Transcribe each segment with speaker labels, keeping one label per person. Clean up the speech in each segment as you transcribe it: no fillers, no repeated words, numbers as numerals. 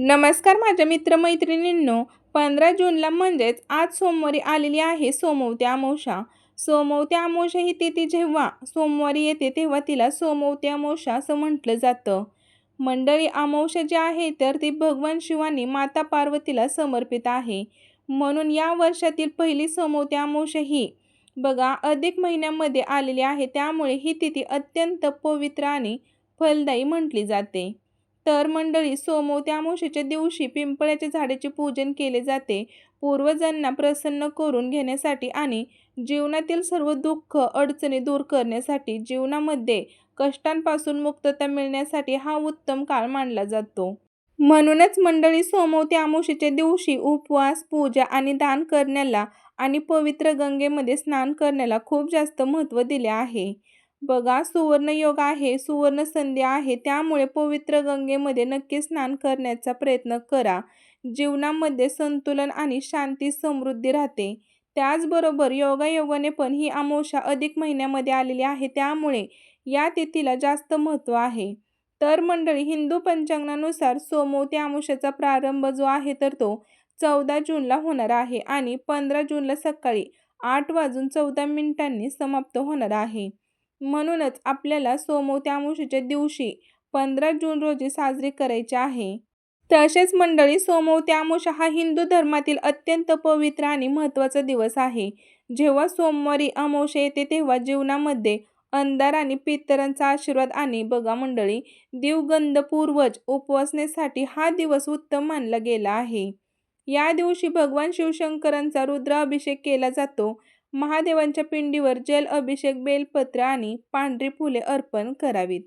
Speaker 1: नमस्कार माझ्या मित्रमैत्रिणींनो. 15 जूनला म्हणजेच आज सोमवारी आलेली आहे सोमवती अमावस्या. सोमवती अमावस्या ही तिथी जेव्हा सोमवारी येते तेव्हा तिला सोमवती अमावस्या असं म्हटलं जातं. मंडळी, अमावस्या जी आहे तर ती भगवान शिवानी माता पार्वतीला समर्पित आहे. म्हणून या वर्षातील पहिली सोमवती अमावस्या ही बघा अधिक महिन्यामध्ये आलेली आहे. त्यामुळे ही तिथी अत्यंत पवित्र आणि फलदायी म्हटली जाते. तर मंडळी, सोमवती अमावस्येच्या दिवशी पिंपळाच्या झाडाचे पूजन केले जाते. पूर्वजांना प्रसन्न करून घेण्यासाठी आणि जीवनातील सर्व दुःख अडचणी दूर करण्यासाठी, जीवनामध्ये कष्टांपासून मुक्तता मिळण्यासाठी हा उत्तम काळ मानला जातो. म्हणूनच मंडळी, सोमवती अमावस्येच्या दिवशी उपवास, पूजा आणि दान करण्याला आणि पवित्र गंगेमध्ये स्नान करण्याला खूप जास्त महत्त्व दिले आहे. बघा, सुवर्ण योग आहे, सुवर्ण संधी आहे. त्यामुळे पवित्र गंगेमध्ये नक्की स्नान करण्याचा प्रयत्न करा. जीवनामध्ये संतुलन आणि शांती समृद्धी राहते. त्याचबरोबर योगायोगाने पण ही अमावस्या अधिक महिन्यामध्ये आलेली आहे. त्यामुळे या तिथीला जास्त महत्त्व आहे. तर मंडळी, हिंदू पंचांगानुसार सोमवती अमावस्येचा प्रारंभ जो आहे तर तो 14 जूनला होणार आहे आणि 15 जूनला सकाळी 8:14 समाप्त होणार आहे. म्हणूनच आपल्याला सोमवती अमावस्येच्या दिवशी 15 जून रोजी साजरी करायची आहे. तसेच मंडळी, सोमवती अमावस्या हा हिंदू धर्मातील अत्यंत पवित्र आणि महत्त्वाचा दिवस आहे. जेव्हा सोमवारी अमावस्या येते तेव्हा जीवनामध्ये अंधार आणि पितरांचा आशीर्वाद आणि बघा मंडळी, दिवगंध पूर्वज उपवासनेसाठी हा दिवस उत्तम मानला गेला आहे. या दिवशी भगवान शिवशंकरांचा रुद्राभिषेक केला जातो. महादेवांच्या पिंडीवर जल अभिषेक, बेलपत्र आणि पांढरी फुले अर्पण करावीत.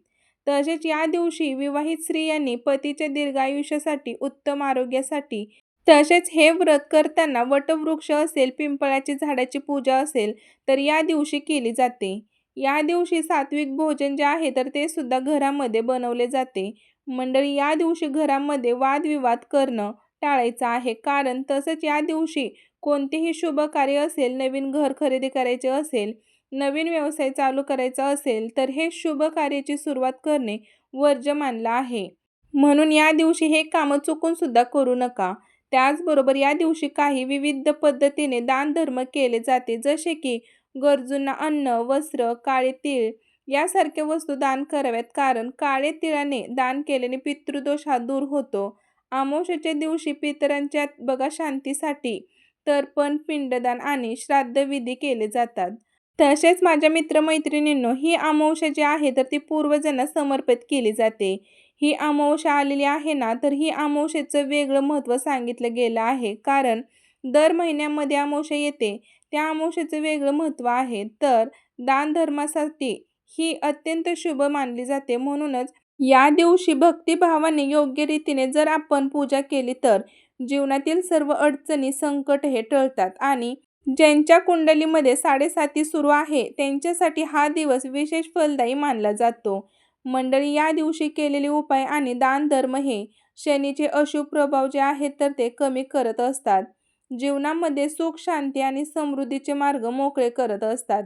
Speaker 1: तसेच या दिवशी विवाहित स्त्रियांनी पतीच्या दीर्घायुष्यासाठी, उत्तम आरोग्यासाठी, तसेच हे व्रत करताना वटवृक्ष असेल, पिंपळाची झाडाची पूजा असेल तर या दिवशी केली जाते. या दिवशी सात्विक भोजन जे आहे तर ते सुद्धा घरामध्ये बनवले जाते. मंडळी, या दिवशी घरामध्ये वादविवाद करणं टाळायचं आहे. कारण तसंच या दिवशी कोणतेही शुभ कार्य असेल, नवीन घर खरेदी करायचे असेल, नवीन व्यवसाय चालू करायचा असेल तर हे शुभ कार्याची सुरुवात करणे वर्ज्य मानलं आहे. म्हणून या दिवशी हे कामं चुकून सुद्धा करू नका. त्याचबरोबर या दिवशी काही विविध पद्धतीने दानधर्म केले जाते. जसे की गरजूंना अन्न, वस्त्र, काळे तीळ यासारख्या वस्तू दान कराव्यात. कारण काळे तिळाने दान केल्याने पितृदोष हा दूर होतो. अमावस्येच्या दिवशी पितरांच्या बघा शांतीसाठी तर्पण, पिंडदान आणि श्राद्धविधी केले जातात. तसेच माझ्या मित्रमैत्रिणींनो, ही अमावस्या जी आहे तर ती पूर्वजांना समर्पित केली जाते. ही अमावस्या आलेली आहे ना, तर ही अमावस्येचं वेगळं महत्त्व सांगितलं गेलं आहे. कारण दर महिन्यामध्ये अमावस्या येते, त्या अमावस्येचं वेगळं महत्त्व आहे. तर दानधर्मासाठी ही अत्यंत शुभ मानली जाते. म्हणूनच या दिवशी भक्तिभावाने योग्य रीतीने जर आपण पूजा केली तर जीवनातील सर्व अडचणी, संकट हे टळतात आणि ज्यांच्या कुंडलीमध्ये 7.5 सुरू आहे त्यांच्यासाठी हा दिवस विशेष फलदायी मानला जातो. मंडळी, या दिवशी केलेले उपाय आणि दानधर्म हे शनीचे अशुभ प्रभाव जे आहेत तर ते कमी करत असतात. जीवनामध्ये सुख, शांती आणि समृद्धीचे मार्ग मोकळे करत असतात.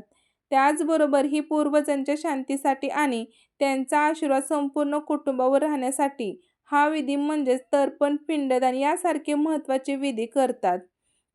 Speaker 1: त्याचबरोबर ही पूर्वजांच्या शांतीसाठी आणि त्यांचा आशीर्वाद संपूर्ण कुटुंबावर राहण्यासाठी हा विधी म्हणजेच तर्पण, पिंडदान यासारखे महत्त्वाचे विधी करतात.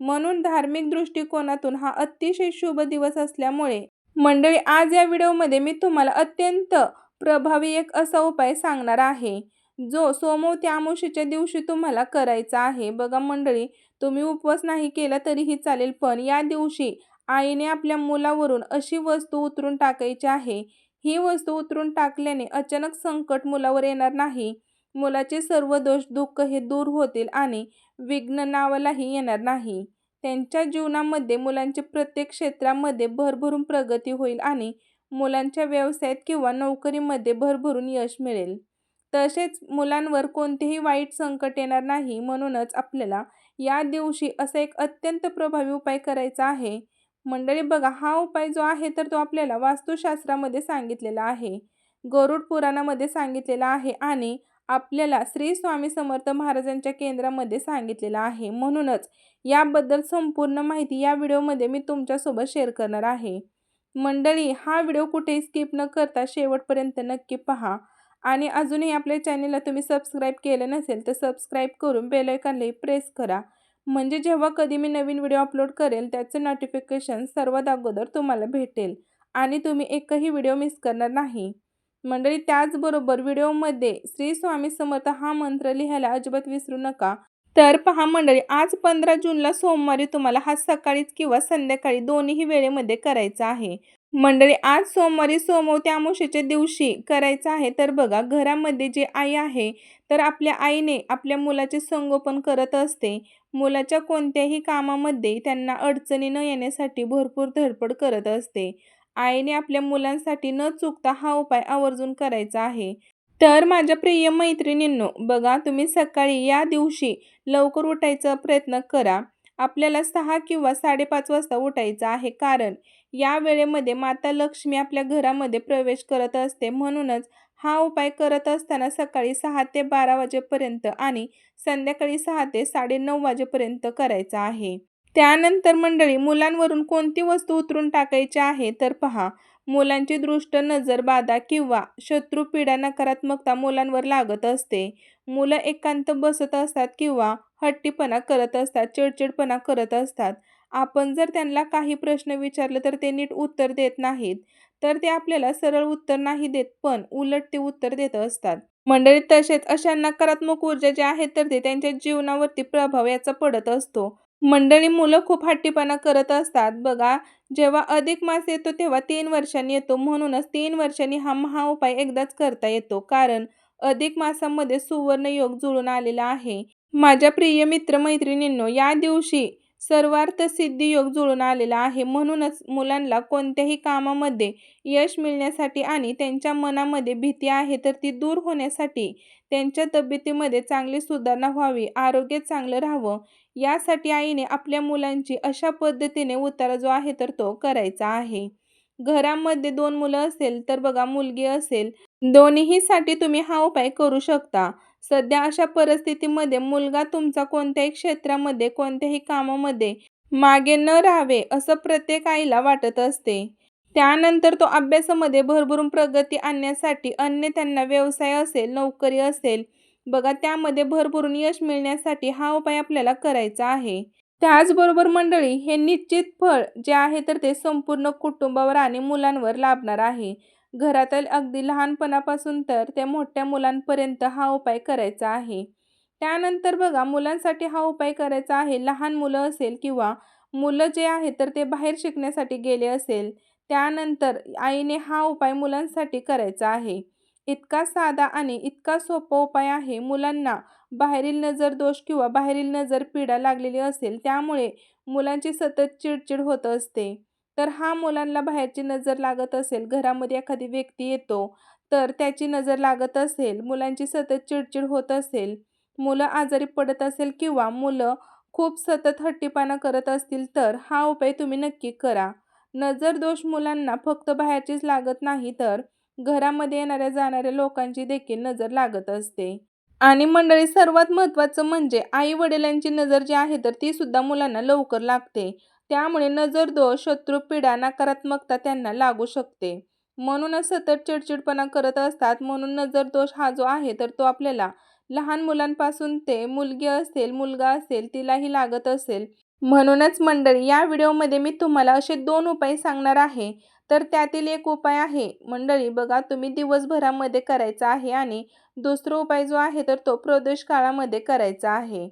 Speaker 1: म्हणून धार्मिक दृष्टिकोनातून हा अतिशय शुभ दिवस असल्यामुळे मंडळी, आज या व्हिडिओमध्ये मी तुम्हाला अत्यंत प्रभावी एक असा उपाय सांगणार आहे, जो सोमवती अमावस्येच्या दिवशी तुम्हाला करायचा आहे. बघा मंडळी, तुम्ही उपवास नाही केला तरीही चालेल, पण या दिवशी आईने आपल्या मुलावरून अशी वस्तू उतरून टाकायची आहे. ही वस्तू उतरून टाकल्याने अचानक संकट मुलावर येणार नाही. मुलाचे सर्व दोष, दुःख हे दूर होतील आणि विघ्न नावालाही येणार नाही. त्यांच्या जीवनामध्ये मुलांच्या प्रत्येक क्षेत्रामध्ये भरभरून प्रगती होईल आणि मुलांच्या व्यवसायात किंवा नोकरीमध्ये भरभरून यश मिळेल. तसेच मुलांवर कोणतेही वाईट संकट येणार नाही. म्हणूनच आपल्याला या दिवशी असा एक अत्यंत प्रभावी उपाय करायचा आहे. मंडळी बघा, हा उपाय जो आहे तर तो आपल्याला वास्तुशास्त्रामध्ये सांगितलेला आहे, गरुड पुराणामध्ये सांगितलेला आहे आणि आपल्याला श्री स्वामी समर्थ महाराजांच्या केंद्रामध्ये सांगितलेला आहे. म्हणूनच याबद्दल संपूर्ण माहिती या व्हिडिओमध्ये मी तुमच्यासोबत शेअर करणार आहे. मंडळी, हा व्हिडिओ कुठेही स्किप न करता शेवटपर्यंत नक्की पहा आणि अजूनही आपल्या चॅनेलला तुम्ही सबस्क्राईब केलं नसेल तर सबस्क्राईब करून बेल आयकॉनलाही प्रेस करा, म्हणजे जेव्हा कधी मी नवीन व्हिडिओ अपलोड करेल त्याचं नोटिफिकेशन सर्वात अगोदर तुम्हाला भेटेल आणि तुम्ही एकही व्हिडिओ मिस करणार नाही. मंडळी, त्याचबरोबर व्हिडिओमध्ये श्री स्वामी समर्थ हा मंत्र लिहायला अजिबात विसरू नका. तर पहा मंडळी, आज 15 जूनला सोमवारी तुम्हाला हा सकाळीच किंवा संध्याकाळी दोन्ही वेळेमध्ये करायचा आहे. मंडळी, आज सोमवारी सोमवती अमावस्येच्या दिवशी करायचं आहे. तर बघा, घरामध्ये जी आई आहे तर आपल्या आईने आपल्या मुलाचे संगोपन करत असते. मुलाच्या कोणत्याही कामामध्ये त्यांना अडचणी न येण्यासाठी भरपूर धडपड करत असते. आईने आपल्या मुलांसाठी न चुकता हा उपाय आवर्जून करायचा आहे. तर माझ्या प्रिय मैत्रिणींनो, बघा, तुम्ही सकाळी या दिवशी लवकर उठायचा प्रयत्न करा. आपल्याला 6 किंवा 5:30 वाजता उठायचं आहे, कारण या वेळेमध्ये माता लक्ष्मी आपल्या घरामध्ये प्रवेश करत असते. म्हणूनच हा उपाय करत असताना सकाळी 6 ते 12 वाजेपर्यंत आणि संध्याकाळी 6 ते 9:30 वाजेपर्यंत करायचा आहे. त्यानंतर मंडळी, मुलांवरून कोणती वस्तू उतरून टाकायची आहे तर पहा, मुलांची दृष्ट नजर बाधा किंवा शत्रुपीडा नकारात्मकता मुलांवर लागत असते. मुलं एकांत बसत असतात किंवा हट्टीपणा करत असतात, चिडचिडपणा करत असतात. आपण जर त्यांना काही प्रश्न विचारले तर ते नीट उत्तर देत नाहीत. तर ते आपल्याला सरळ उत्तर नाही देत, पण उलट ते उत्तर देत असतात. मंडळी, तसेच अशा नकारात्मक ऊर्जा ज्या आहेत तर ते त्यांच्या जीवनावरती प्रभाव याचा पडत असतो. मंडळी, मुलं खूप हट्टीपणा करत असतात. बघा, जेव्हा अधिक मास येतो तेव्हा 3 वर्षांनी येतो. म्हणूनच 3 वर्षांनी हा महाउपाय एकदाच करता येतो, कारण अधिक मासामध्ये सुवर्ण योग जुळून आलेला आहे. माझ्या प्रिय मित्र-मैत्रिणींनो, या दिवशी सर्वार्थ सिद्धी योग जुळून आलेला आहे. म्हणूनच मुलांना कोणत्याही कामामध्ये यश मिळण्यासाठी आणि त्यांच्या मनामध्ये भीती आहे तर ती दूर होण्यासाठी, त्यांच्या तब्येतीमध्ये चांगली सुधारणा व्हावी, आरोग्य चांगलं राहावं, यासाठी आईने आपल्या मुलांची अशा पद्धतीने उतारा जो आहे तर तो करायचा आहे. घरामध्ये 2 मुलं असेल तर बघा, मुलगी असेल, दोन्हीसाठी तुम्ही हा उपाय करू शकता. सध्या अशा परिस्थितीमध्ये मुलगा तुमचा कोणत्याही क्षेत्रामध्ये, कोणत्याही कामामध्ये मागे न राहावे असं प्रत्येक आईला वाटत असते. त्यानंतर तो अभ्यासामध्ये भरभरून प्रगती आणण्यासाठी, अन्य त्यांना व्यवसाय असेल, नोकरी असेल, बघा, त्यामध्ये भरभरून यश मिळण्यासाठी हा उपाय आपल्याला करायचा आहे. त्याचबरोबर मंडळी, हे निश्चित फळ जे आहे तर ते संपूर्ण कुटुंबावर आणि मुलांवर लाभणार आहे. घरातील अगदी लहानपणापासून तर ते मोठ्या मुलांपर्यंत हा उपाय करायचा आहे. त्यानंतर बघा, मुलांसाठी हा उपाय करायचा आहे. लहान मुलं असेल किंवा मुलं जे आहे तर ते बाहेर शिकण्यासाठी गेले असेल, त्यानंतर आईने हा उपाय मुलांसाठी करायचा आहे. इतका साधा आणि इतका सोपा उपाय आहे. मुलांना बाहेरील नजर दोष किंवा बाहेरील नजर पीडा लागलेली असेल, त्यामुळे मुलांची सतत चिडचिड होत असते. तर हा मुलांना बाहेरची नजर लागत असेल, घरामध्ये एखादी व्यक्ती येतो तर त्याची नजर लागत असेल, मुलांची सतत चिडचिड होत असेल, मुलं आजारी पडत असेल किंवा मुलं खूप सतत हट्टीपणा करत असतील तर हा उपाय तुम्ही नक्की करा. नजर दोष मुलांना फक्त बाहेरचीच लागत नाही, तर घरामध्ये येणाऱ्या जाणाऱ्या लोकांची देखील नजर लागत असते. आणि मंडळी, सर्वात महत्त्वाचं म्हणजे आई-वडिलांची नजर जी आहे तर ती सुद्धा मुलांना लवकर लागते. त्यामुळे नजर दोष, शत्रुपीडा, नकारात्मकता त्यांना लागू शकते. म्हणूनच सतत चिडचिडपणा करत असतात. म्हणून नजर दोष हा जो आहे तर तो आपल्याला लहान मुलांपासून ते मुलगी असेल, मुलगा असेल, तिलाही लागत असेल. म्हणूनच मंडळी, या व्हिडिओमध्ये मी तुम्हाला असे 2 उपाय सांगणार आहे. तर त्यातील एक उपाय आहे मंडळी, बघा, तुम्ही दिवसभरामध्ये करायचा आहे आणि दुसरा उपाय जो आहे तर तो प्रदोष काळामध्ये करायचा आहे.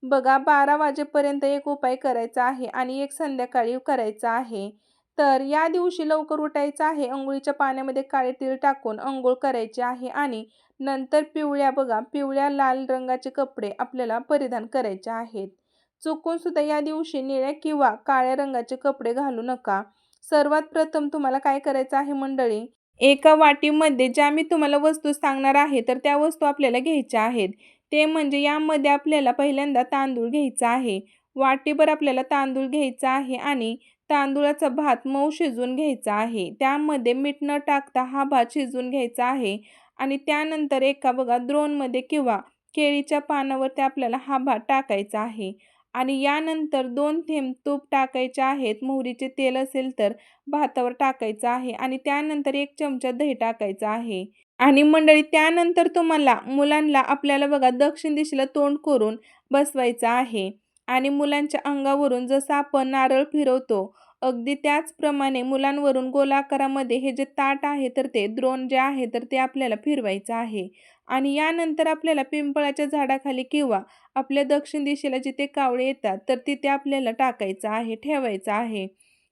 Speaker 1: बघा, 12 वाजेपर्यंत एक उपाय करायचा आहे आणि एक संध्याकाळी करायचा आहे. तर या दिवशी लवकर उठायचं आहे. अंघोळीच्या पाण्यामध्ये काळे तीळ टाकून अंघोळ करायची आहे आणि नंतर पिवळ्या लाल रंगाचे कपडे आपल्याला परिधान करायचे आहेत. चुकून सुद्धा या दिवशी निळ्या किंवा काळ्या रंगाचे कपडे घालू नका. सर्वात प्रथम तुम्हाला काय करायचं आहे मंडळी, एका वाटीमध्ये ज्या मी तुम्हाला वस्तू सांगणार आहे तर त्या वस्तू आपल्याला घ्यायच्या आहेत. ते म्हणजे यामध्ये आपल्याला पहिल्यांदा तांदूळ घ्यायचा आहे. वाटीभर आपल्याला तांदूळ घ्यायचा आहे आणि तांदूळाचा भात मऊ शिजवून घ्यायचा आहे. त्यामध्ये मीठ न टाकता हा भात शिजवून घ्यायचा आहे आणि त्यानंतर एका द्रोणमध्ये किंवा केळीच्या पानावरती आपल्याला हा भात टाकायचा आहे आणि यानंतर 2 थेंब तूप टाकायचे आहेत. मोहरीचे तेल असेल तर भातावर टाकायचं आहे आणि त्यानंतर 1 चमचा दही टाकायचा आहे. आणि मंडळी त्यानंतर तुम्हाला मुलांना आपल्याला बघा दक्षिण दिशेला तोंड करून बसवायचं आहे आणि मुलांच्या अंगावरून जसं आपण नारळ फिरवतो अगदी त्याचप्रमाणे मुलांवरून गोलाकारामध्ये हे जे ताट आहे तर ते द्रोण जे आहे तर ते आपल्याला फिरवायचं आहे. आणि यानंतर आपल्याला पिंपळाच्या झाडाखाली किंवा आपल्या दक्षिण दिशेला जिथे कावळे येतात तर तिथे आपल्याला टाकायचं आहे, ठेवायचं आहे.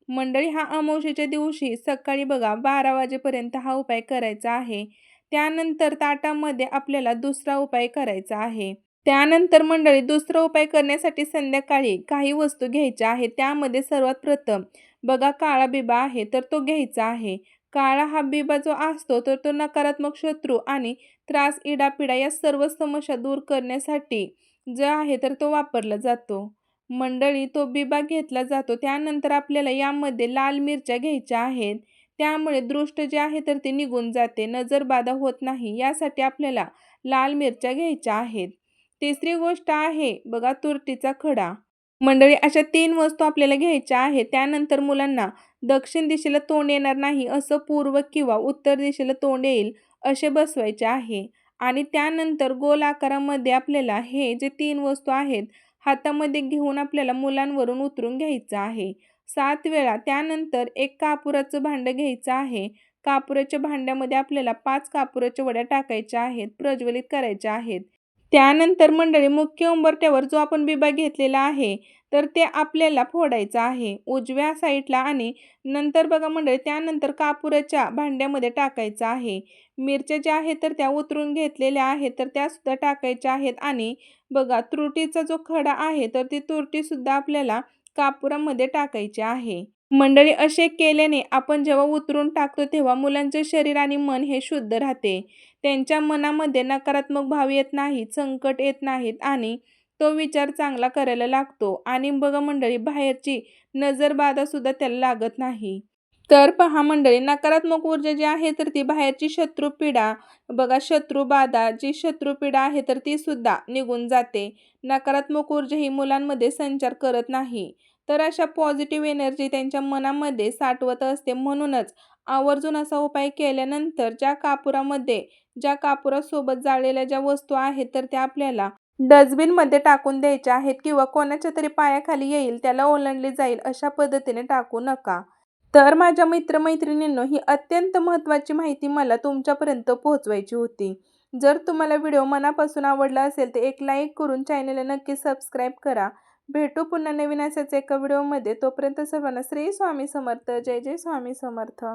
Speaker 1: मंडळी हा अमावस्येच्या दिवशी सकाळी बघा 12 वाजेपर्यंत हा उपाय करायचा आहे. त्यानंतर ताटामध्ये आपल्याला दुसरा उपाय करायचा आहे. त्यानंतर मंडळी दुसरा उपाय करण्यासाठी संध्याकाळी काही वस्तू घ्यायच्या आहेत. त्यामध्ये सर्वात प्रथम बघा काळा बिबा आहे तर तो घ्यायचा आहे. काळा हा बिबा जो असतो तर तो नकारात्मक शत्रू आणि त्रास, इडापिडा या सर्व समस्या दूर करण्यासाठी जो आहे तर तो वापरला जातो. मंडळी तो बिबा घेतला जातो. त्यानंतर आपल्याला यामध्ये लाल मिरच्या घ्यायच्या आहेत. त्यामुळे दृष्ट जे आहे तर ते निघून जाते, नजरबाधा होत नाही. यासाठी आपल्याला लाल मिरच्या घ्यायच्या आहेत. तिसरी गोष्ट आहे बघा तुरटीचा खडा. मंडळी अशा 3 वस्तू आपल्याला घ्यायच्या आहेत. त्यानंतर मुलांना दक्षिण दिशेला तोंड येणार नाही असं पूर्व किंवा उत्तर दिशेला तोंड येईल असे बसवायचे आहे. आणि त्यानंतर गोल आकारामध्ये आपल्याला हे जे 3 वस्तू आहेत हातामध्ये घेऊन आपल्याला मुलांवरून उतरून घ्यायचं आहे 7 वेळा. त्यानंतर एक कापुराचं भांडं घ्यायचं आहे. कापुराच्या भांड्यामध्ये आपल्याला 5 कापुराच्या वड्या टाकायच्या आहेत, प्रज्वलित करायच्या आहेत. त्यानंतर मंडळी मुख्य उंबरठ्यावर जो आपण बिबा घेतलेला आहे तर ते आपल्याला फोडायचं आहे उजव्या साईडला. आणि नंतर बघा मंडळी त्यानंतर कापुराच्या भांड्यामध्ये टाकायचं आहे. मिरच्या ज्या आहेत तर त्या उतरून घेतलेल्या आहेत तर त्यासुद्धा टाकायच्या आहेत. आणि बघा तुरटीचा जो खडा आहे तर ती तुरटीसुद्धा आपल्याला कापुरामध्ये टाकायची आहे. मंडळी असे केल्याने आपण जेव्हा उतरून टाकतो तेव्हा मुलांचे शरीर आणि मन हे शुद्ध राहते. त्यांच्या मनामध्ये नकारात्मक भाव येत नाहीत, संकट येत नाहीत आणि तो विचार चांगला करायला लागतो. आणि बघा मंडळी बाहेरची नजरबाधासुद्धा त्याला लागत नाही. तर पहा मंडळी नकारात्मक ऊर्जा जी आहे तर ती बाहेरची शत्रुपीडा बघा शत्रुबाधा जी शत्रुपीडा आहे तर ती सुद्धा निघून जाते. नकारात्मक ऊर्जा ही मुलांमध्ये संचार करत नाही. तर अशा पॉझिटिव्ह एनर्जी त्यांच्या मनामध्ये साठवत असते. म्हणूनच आवर्जून असा उपाय केल्यानंतर ज्या कापुरासोबत जाळलेल्या ज्या वस्तू आहेत तर त्या आपल्याला डस्टबिनमध्ये टाकून द्यायच्या आहेत किंवा कोणाच्या तरी पायाखाली येईल त्याला ओलांडली जाईल अशा पद्धतीने टाकू नका. तर माझ्या मित्रमैत्रिणींनो ही अत्यंत महत्त्वाची माहिती मला तुमच्यापर्यंत पोहोचवायची होती. जर तुम्हाला व्हिडिओ मनापासून आवडला असेल तर एक लाईक करून चॅनलला नक्की सबस्क्राईब करा. भेटू पुन्हा नवीन अशाच एका व्हिडिओमध्ये. तोपर्यंत सर्वांना श्री स्वामी समर्थ. जय जय स्वामी समर्थ.